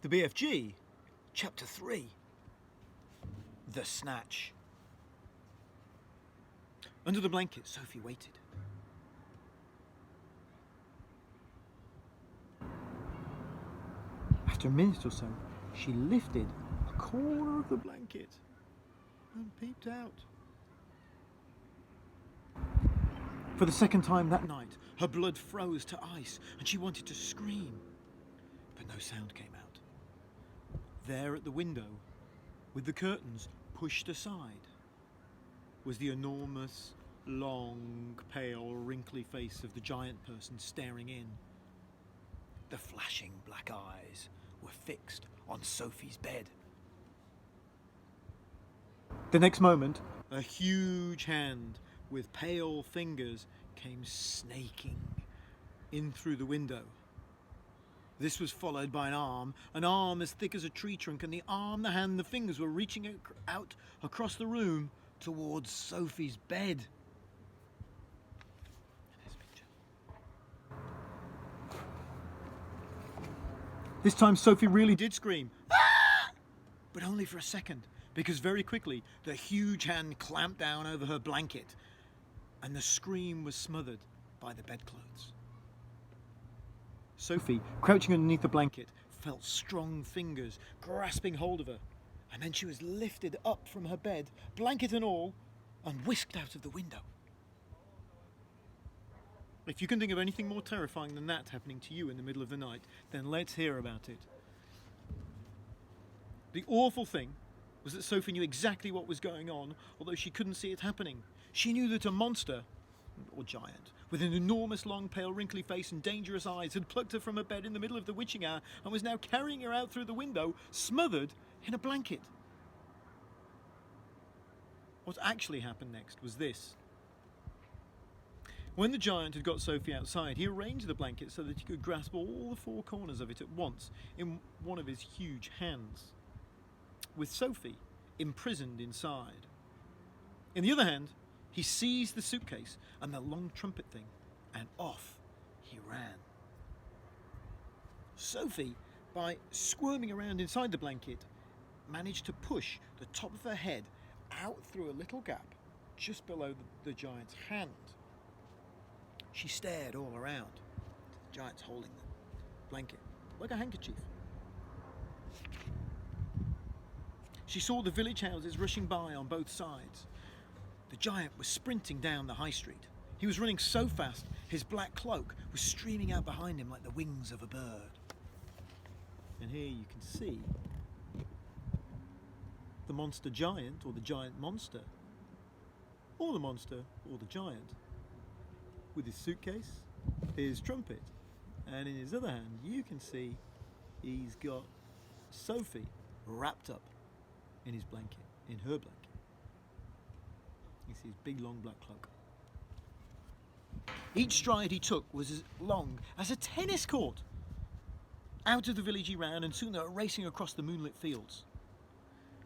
The BFG, Chapter 3, The Snatch. Under the blanket, Sophie waited. After a minute or so, she lifted a corner of the blanket and peeped out. For the second time that night, her blood froze to ice and she wanted to scream, but no sound came out. There at the window, with the curtains pushed aside, was the enormous, long, pale, wrinkly face of the giant person staring in. The flashing black eyes were fixed on Sophie's bed. The next moment, a huge hand with pale fingers came snaking in through the window. This was followed by an arm as thick as a tree trunk, and the arm, the hand, the fingers were reaching out across the room towards Sophie's bed. This time Sophie really did scream, "Ah!" But only for a second, because very quickly the huge hand clamped down over her blanket and the scream was smothered by the bedclothes. Sophie, crouching underneath the blanket, felt strong fingers grasping hold of her, and then she was lifted up from her bed, blanket and all, and whisked out of the window. If you can think of anything more terrifying than that happening to you in the middle of the night, then let's hear about it. The awful thing was that Sophie knew exactly what was going on, although she couldn't see it happening. She knew that a monster, or giant, with an enormous long pale wrinkly face and dangerous eyes had plucked her from her bed in the middle of the witching hour and was now carrying her out through the window, smothered in a blanket. What actually happened next was this. When the giant had got Sophie outside, he arranged the blanket so that he could grasp all the four corners of it at once in one of his huge hands, with Sophie imprisoned inside. In the other hand, he seized the suitcase and the long trumpet thing, and off he ran. Sophie, by squirming around inside the blanket, managed to push the top of her head out through a little gap just below the giant's hand. She stared all around. The giant's holding the blanket like a handkerchief. She saw the village houses rushing by on both sides. The giant was sprinting down the high street. He was running so fast, his black cloak was streaming out behind him like the wings of a bird. And here you can see the monster giant, or the giant monster, or the monster, or the giant, with his suitcase, his trumpet, and in his other hand you can see he's got Sophie wrapped up in his blanket, in her blanket. You see his big long black cloak. Each stride he took was as long as a tennis court. Out of the village he ran, and soon they were racing across the moonlit fields.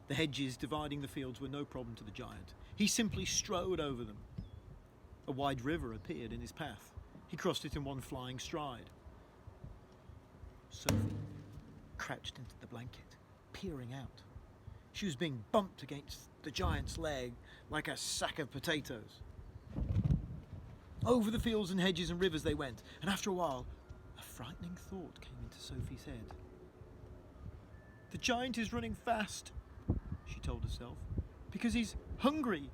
The hedges dividing the fields were no problem to the giant. He simply strode over them. A wide river appeared in his path. He crossed it in one flying stride. Sophie crouched into the blanket, peering out. She was being bumped against the giant's leg like a sack of potatoes. Over the fields and hedges and rivers they went, and after a while, a frightening thought came into Sophie's head. The giant is running fast, she told herself, because he's hungry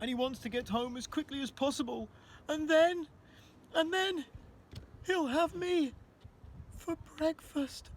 and he wants to get home as quickly as possible, and then he'll have me for breakfast.